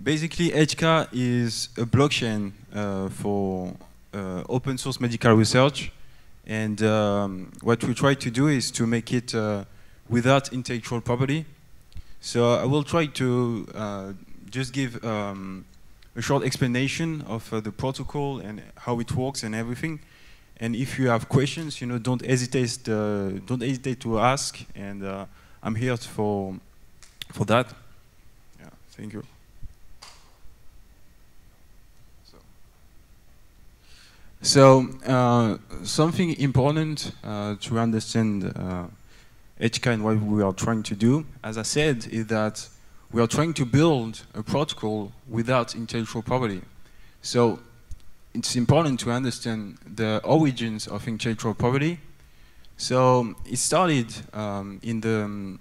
basically, HK is a blockchain for open source medical research. And what we try to do is to make it without intellectual property. So I will try to just give a short explanation of the protocol and how it works and everything. And if you have questions, don't hesitate to ask. And I'm here for that. Yeah, thank you. So something important to understand HK and what we are trying to do, as I said, is that we are trying to build a protocol without intellectual property. So it's important to understand the origins of intellectual property. So it started in the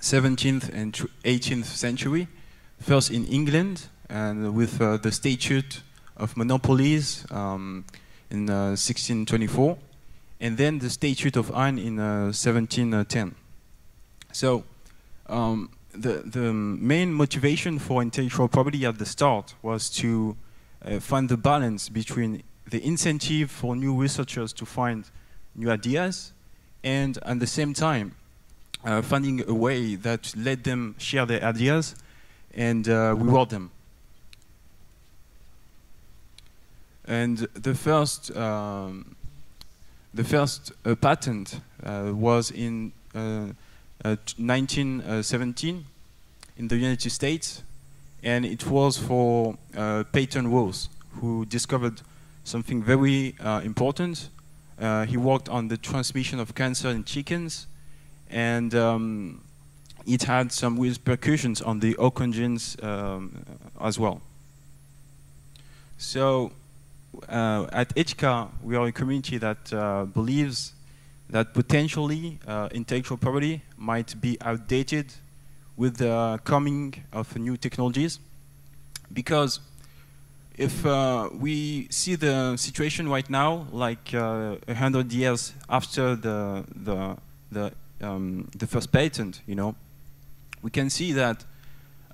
17th and 18th century, first in England, and with the Statute of Monopolies in 1624, and then the Statute of Anne in 1710. So the main motivation for intellectual property at the start was to find the balance between the incentive for new researchers to find new ideas and at the same time finding a way that let them share their ideas and reward them. And the first patent was in 1917 in the United States, and it was for Peyton Rose, who discovered something very important. He worked on the transmission of cancer in chickens, and it had some repercussions on the oncogenians as well. So at HK, we are a community that believes that potentially intellectual property might be outdated with the coming of new technologies. Because if we see the situation right now, like 100 years after the first patent, we can see that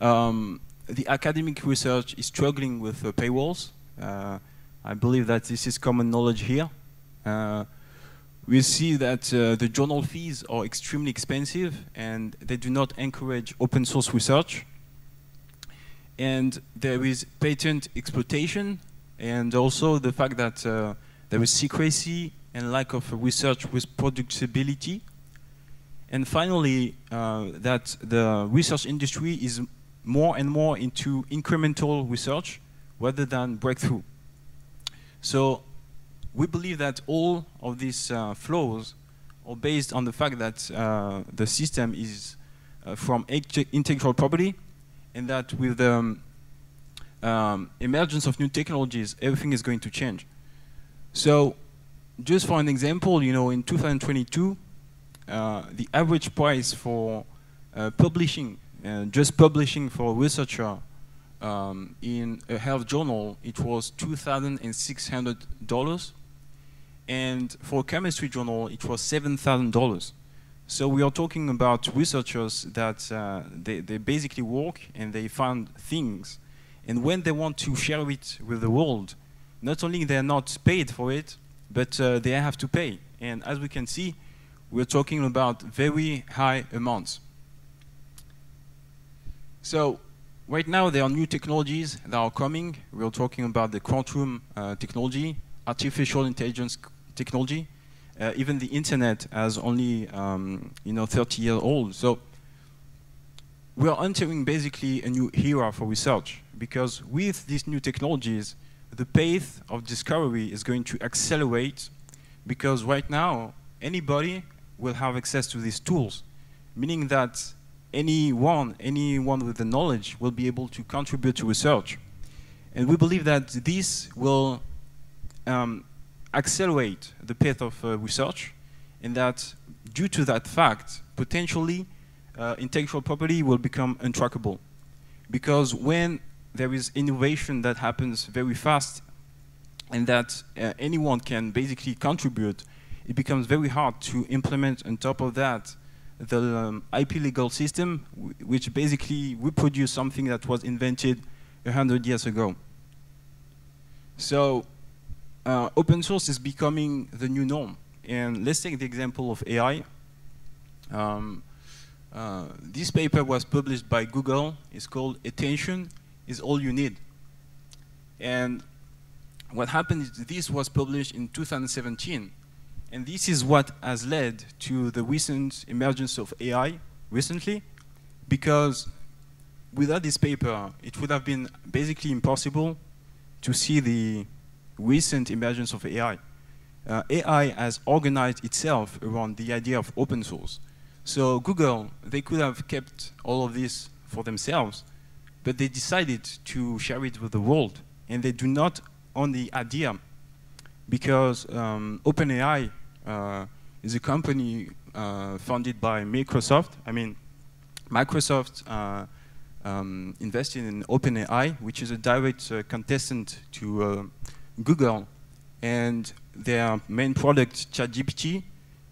the academic research is struggling with paywalls. I believe that this is common knowledge here. We see that the journal fees are extremely expensive and they do not encourage open source research. And there is patent exploitation, and also the fact that there is secrecy and lack of research reproducibility. And finally, that the research industry is more and more into incremental research rather than breakthrough. So we believe that all of these flaws are based on the fact that the system is from intellectual property, and that with the emergence of new technologies, everything is going to change. So just for an example, in 2022, the average price for publishing, just publishing for a researcher in a health journal, it was $2,600. And for a chemistry journal, it was $7,000. So we are talking about researchers that they basically work and they find things. And when they want to share it with the world, not only they're not paid for it, but they have to pay. And as we can see, we're talking about very high amounts. So right now, there are new technologies that are coming. We're talking about the quantum technology, artificial intelligence technology. Even the internet has only 30 years old. So we are entering basically a new era for research, because with these new technologies, the pace of discovery is going to accelerate, because right now anybody will have access to these tools, meaning that anyone with the knowledge will be able to contribute to research. And we believe that this will accelerate the pace of research, and that due to that fact, potentially intellectual property will become untrackable. Because when there is innovation that happens very fast and that anyone can basically contribute, it becomes very hard to implement on top of that the IP legal system, which basically reproduce something that was invented 100 years ago. So open source is becoming the new norm. And let's take the example of AI. This paper was published by Google. It's called "Attention is All You Need." And what happened is this was published in 2017. And this is what has led to the recent emergence of AI recently, because without this paper, it would have been basically impossible to see the recent emergence of AI. AI has organized itself around the idea of open source. So Google, they could have kept all of this for themselves, but they decided to share it with the world. And they do not own the idea, because OpenAI is a company founded by Microsoft. I mean, Microsoft invested in OpenAI, which is a direct contestant to Google. And their main product, ChatGPT,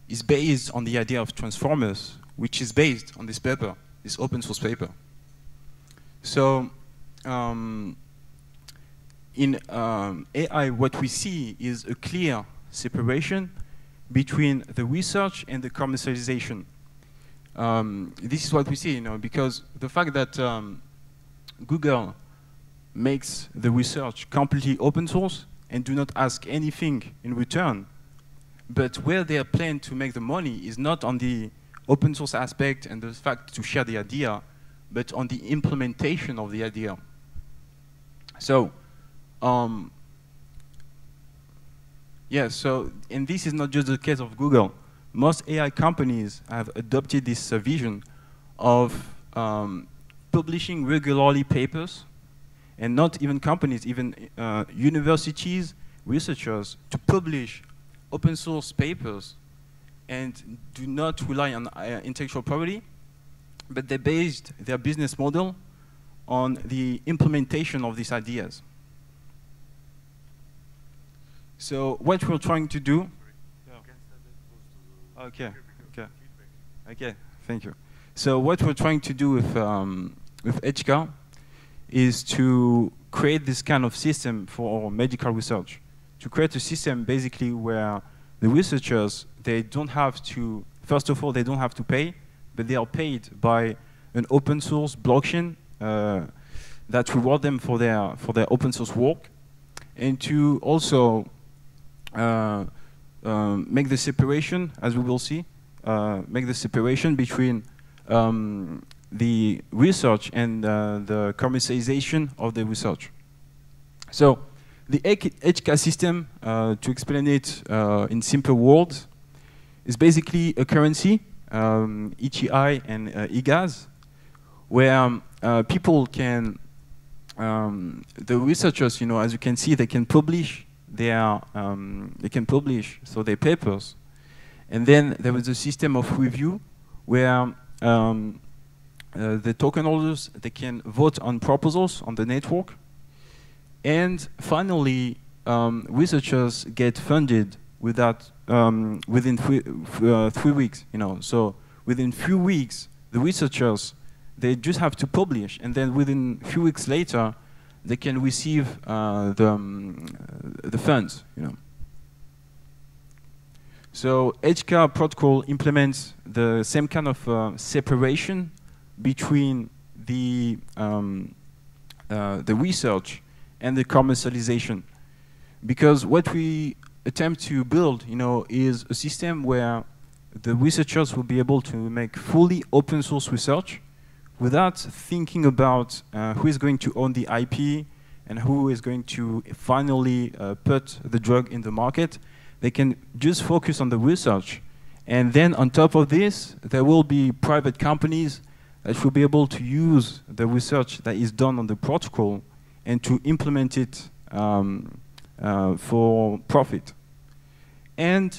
is based on the idea of transformers, which is based on this paper, this open source paper. So in AI, what we see is a clear separation between the research and the commercialization. This is what we see, because the fact that Google makes the research completely open source and do not ask anything in return, but where they plan to make the money is not on the open source aspect and the fact to share the idea, but on the implementation of the idea. So, and this is not just the case of Google. Most AI companies have adopted this vision of publishing regularly papers, and not even companies, even universities, researchers, to publish open source papers and do not rely on intellectual property, but they based their business model on the implementation of these ideas. So what we're trying to do... Okay, thank you. So what we're trying to do with HK is to create this kind of system for medical research. To create a system basically where the researchers, they don't have to, first of all, they don't have to pay, but they are paid by an open source blockchain that reward them for their open source work, and to also make the separation, as we will see, make the separation between the research and the commercialization of the research. So the HK system, to explain it in simple words, is basically a currency, ETI and EGAS, where people can, the researchers, as you can see, they can publish their papers, and then there is a system of review where the token holders, they can vote on proposals on the network, and finally researchers get funded without within 3 weeks. So within few weeks, the researchers, they just have to publish, and then within a few weeks later, they can receive the funds. So HK protocol implements the same kind of separation between the research and the commercialization, because what we attempt to build, is a system where the researchers will be able to make fully open source research without thinking about who is going to own the IP and who is going to finally put the drug in the market. They can just focus on the research, and then on top of this, there will be private companies that will be able to use the research that is done on the protocol and to implement it for profit. And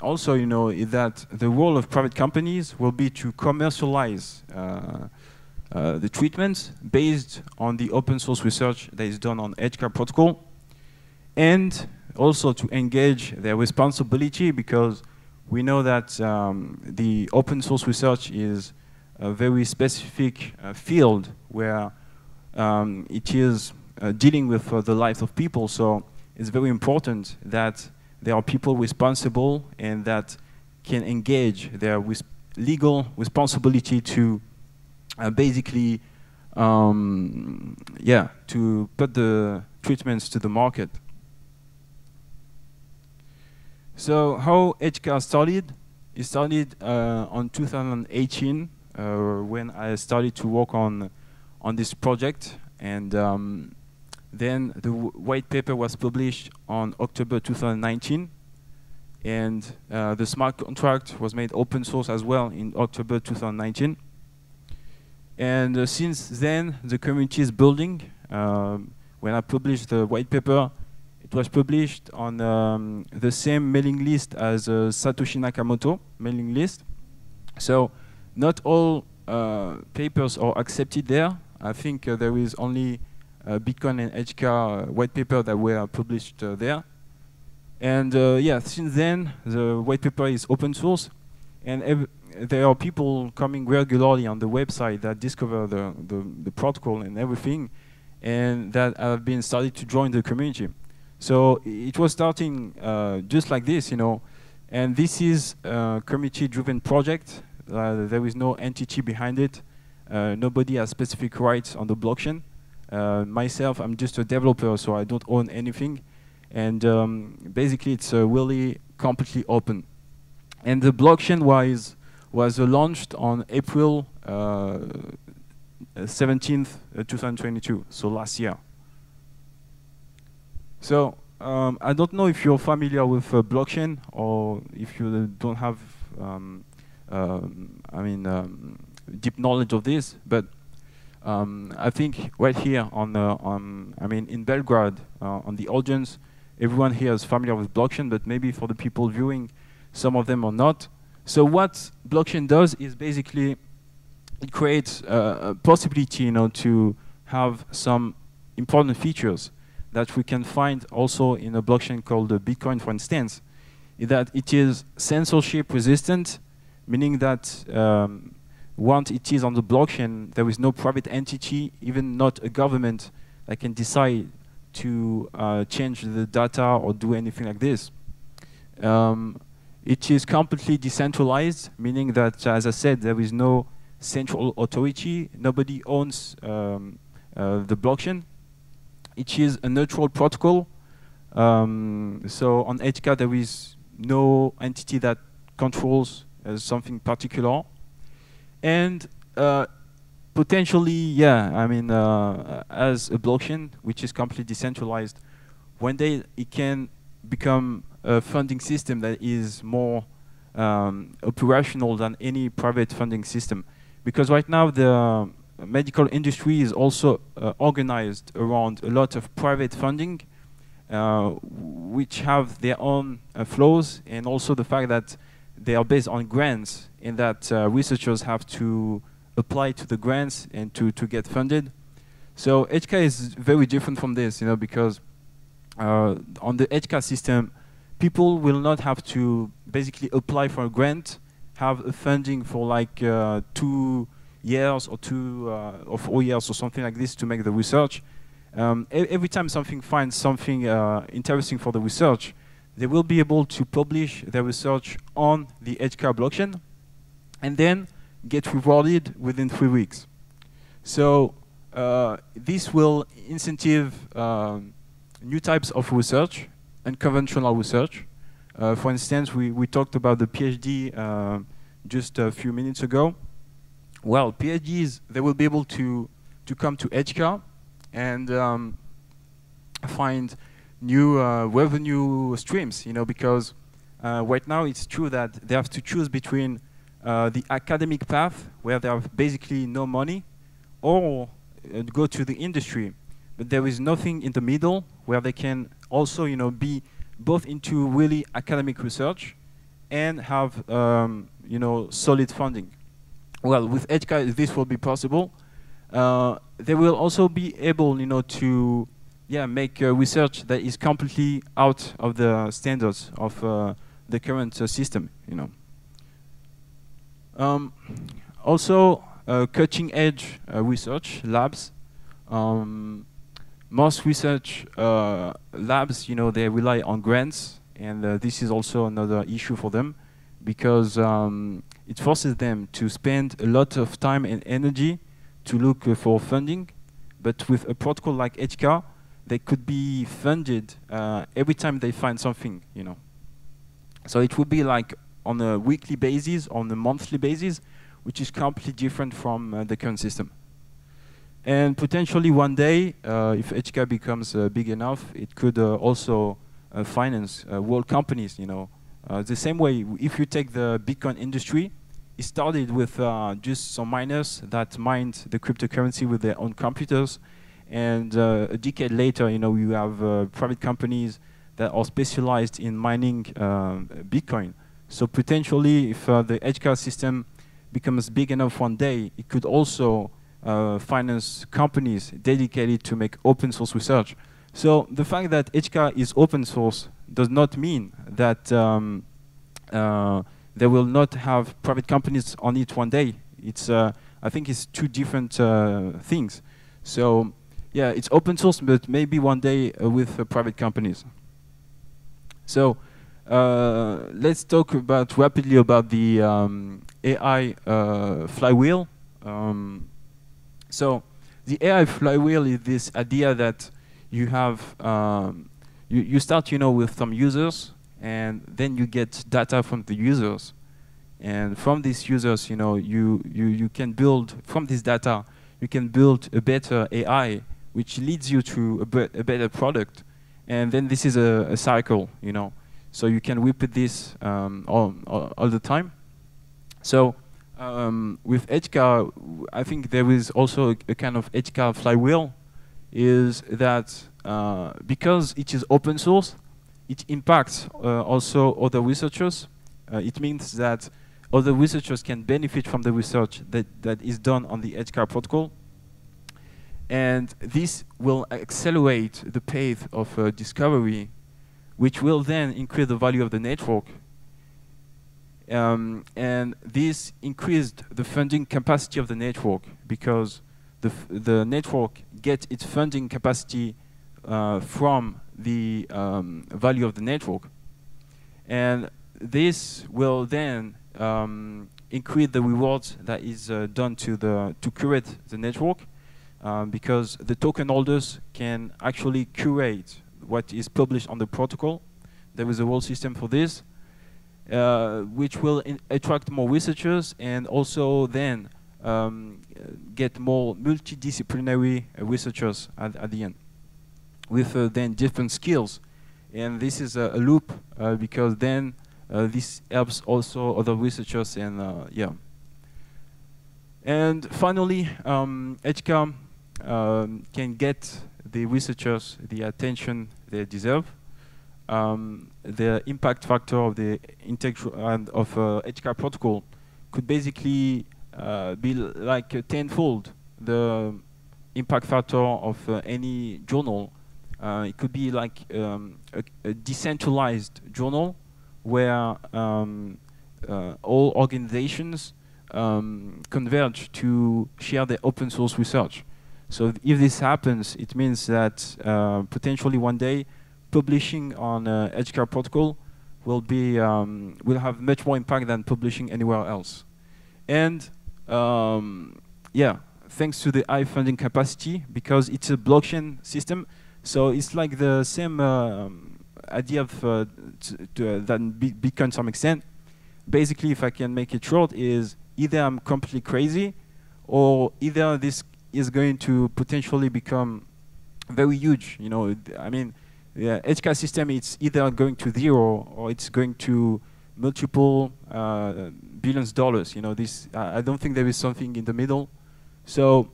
also, that the role of private companies will be to commercialize the treatments based on the open source research that is done on HK protocol, and also to engage their responsibility, because we know that the open source research is a very specific field where it is dealing with the lives of people. So it's very important that there are people responsible and that can engage their legal responsibility to basically, to put the treatments to the market. So how HK started? It started on 2018 when I started to work on this project, and then the white paper was published on October 2019, and the smart contract was made open source as well in October 2019. And since then, the community is building. When I published the white paper, it was published on the same mailing list as Satoshi Nakamoto mailing list. So not all papers are accepted there. I think there is only Bitcoin and HK white paper that were published there. And yeah, since then, the white paper is open source, and there are people coming regularly on the website that discover the protocol and everything, and that have been started to join the community. So it was starting just like this, you know, and this is a community-driven project. There is no entity behind it. Nobody has specific rights on the blockchain. Myself, I'm just a developer, so I don't own anything. And basically, it's really completely open. And the blockchain was launched on April 17th, 2022, so last year. So I don't know if you're familiar with blockchain, or if you don't have, deep knowledge of this. But I think right here in Belgrade, on the audience, everyone here is familiar with blockchain, but maybe for the people viewing, some of them are not. So what blockchain does is basically it creates a possibility, you know, to have some important features that we can find also in a blockchain called Bitcoin, for instance. That it is censorship resistant, meaning that once it is on the blockchain, there is no private entity, even not a government, that can decide to change the data or do anything like this. It is completely decentralized, meaning that, as I said, there is no central authority. Nobody owns the blockchain. It is a neutral protocol. So on HK, there is no entity that controls something particular. And potentially, yeah, as a blockchain, which is completely decentralized, one day it can become a funding system that is more operational than any private funding system. Because right now the medical industry is also organized around a lot of private funding, which have their own flows, and also the fact that they are based on grants, in that researchers have to apply to the grants and to get funded. So HK is very different from this, you know, because on the HK system, people will not have to basically apply for a grant, have a funding for like 2 years or 4 years or something like this to make the research. Every time something finds something interesting for the research, they will be able to publish their research on the HK blockchain and then get rewarded within 3 weeks. So this will incentive new types of research, unconventional research. For instance, we talked about the PhD just a few minutes ago. Well, PhDs, they will be able to come to HK and find new revenue streams, you know, because right now it's true that they have to choose between the academic path, where they have basically no money, or go to the industry. But there is nothing in the middle where they can also, you know, be both into really academic research and have, you know, solid funding. Well, with HK, this will be possible. They will also be able, you know, to make research that is completely out of the standards of the current system, you know. Also, cutting-edge research labs Most research labs, they rely on grants, and this is also another issue for them, because it forces them to spend a lot of time and energy to look for funding. But with a protocol like HK, they could be funded every time they find something, So it would be like on a weekly basis, on a monthly basis, which is completely different from the current system. And potentially one day, if HK becomes big enough, it could also finance world companies, the same way, if you take the Bitcoin industry, it started with just some miners that mined the cryptocurrency with their own computers. And a decade later, you have private companies that are specialized in mining Bitcoin. So potentially, if the HK system becomes big enough one day, it could also finance companies dedicated to make open source research. So the fact that HK is open source does not mean that they will not have private companies on it one day. It's, I think it's two different things. So yeah, it's open source, but maybe one day with private companies. So let's talk rapidly about the AI flywheel. So the AI flywheel is this idea that you have, you start, with some users, and then you get data from the users. And from these users, you can build, from this data, you can build a better AI, which leads you to a better product. And then this is a cycle, So you can repeat this all the time. So with HK, I think there is also a kind of HK flywheel, is that because it is open source, it impacts also other researchers. It means that other researchers can benefit from the research that is done on the HK protocol. And this will accelerate the pace of discovery, which will then increase the value of the network. And this increased the funding capacity of the network, because the network gets its funding capacity from the value of the network. And this will then increase the rewards that is done to curate the network, because the token holders can actually curate what is published on the protocol. There is a whole system for this, which will attract more researchers, and also then get more multidisciplinary researchers at the end, with then different skills. And this is a loop, because then this helps also other researchers, and yeah. And finally, HK can get the researchers the attention they deserve. The impact factor of the HK protocol could basically be like tenfold the impact factor of any journal. It could be like a decentralized journal where all organizations converge to share their open source research. So if this happens, it means that potentially one day publishing on HK protocol will have much more impact than publishing anywhere else. And yeah, thanks to the high funding capacity, because it's a blockchain system, so it's like the same idea of than Bitcoin to some extent. Basically, if I can make it short, is either I'm completely crazy, or either this is going to potentially become very huge. I mean, the HK system, it's either going to zero or it's going to multiple billions of dollars. This I don't think there is something in the middle. So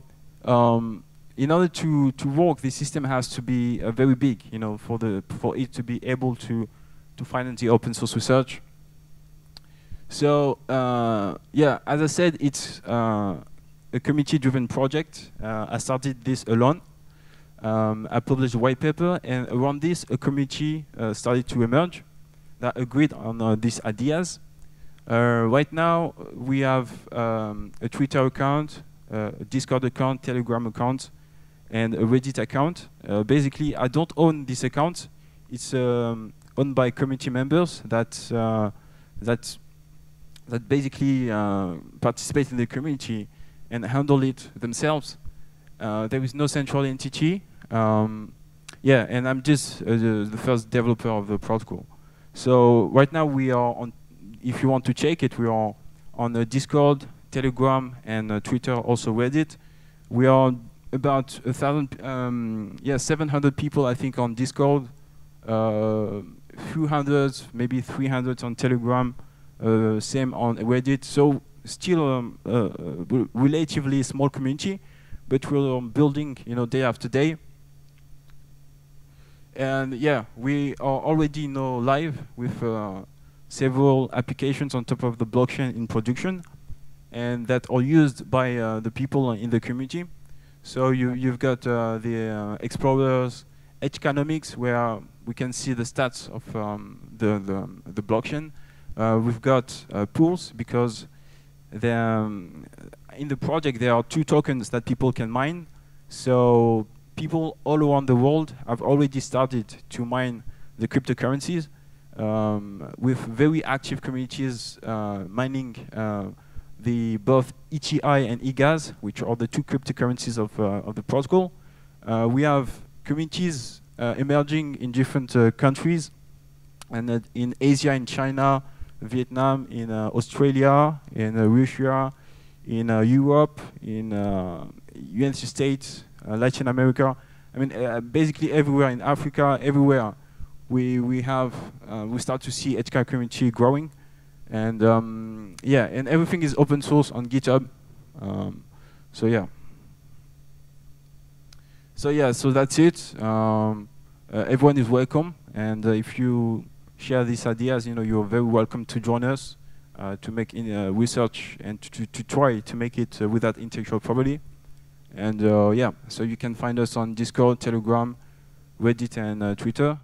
in order to work, this system has to be very big. For it to be able to finance the open source research. So yeah, as I said, it's a community-driven project. I started this alone. I published a white paper, and around this, a community started to emerge that agreed on these ideas. Right now, we have a Twitter account, a Discord account, Telegram account, and a Reddit account. Basically, I don't own this account. It's owned by community members that basically participate in the community and handle it themselves. There is no central entity. Yeah, and I'm just the first developer of the protocol. So right now we are on, if you want to check it, we are on Discord, Telegram, and Twitter, also Reddit. We are about 700 people, I think, on Discord, few hundreds, maybe 300 on Telegram, same on Reddit. So still relatively small community, but we're building, day after day. And yeah, we are already live with several applications on top of the blockchain in production, and that are used by the people in the community. So you've got the explorers, edge economics, where we can see the stats of the blockchain. We've got pools, because in the project there are 2 tokens that people can mine. So people all around the world have already started to mine the cryptocurrencies, with very active communities mining both ETI and eGas, which are the 2 cryptocurrencies of the protocol. We have communities emerging in different countries, and in Asia, in China, Vietnam, in Australia, in Russia, in Europe, in United States, Latin America. I mean, basically everywhere in Africa, everywhere we start to see HK community growing. And yeah, and everything is open source on GitHub. So yeah. So that's it. Everyone is welcome, and if you share these ideas, you're very welcome to join us to make research and to try to make it without intellectual property. And yeah, so you can find us on Discord, Telegram, Reddit, and Twitter.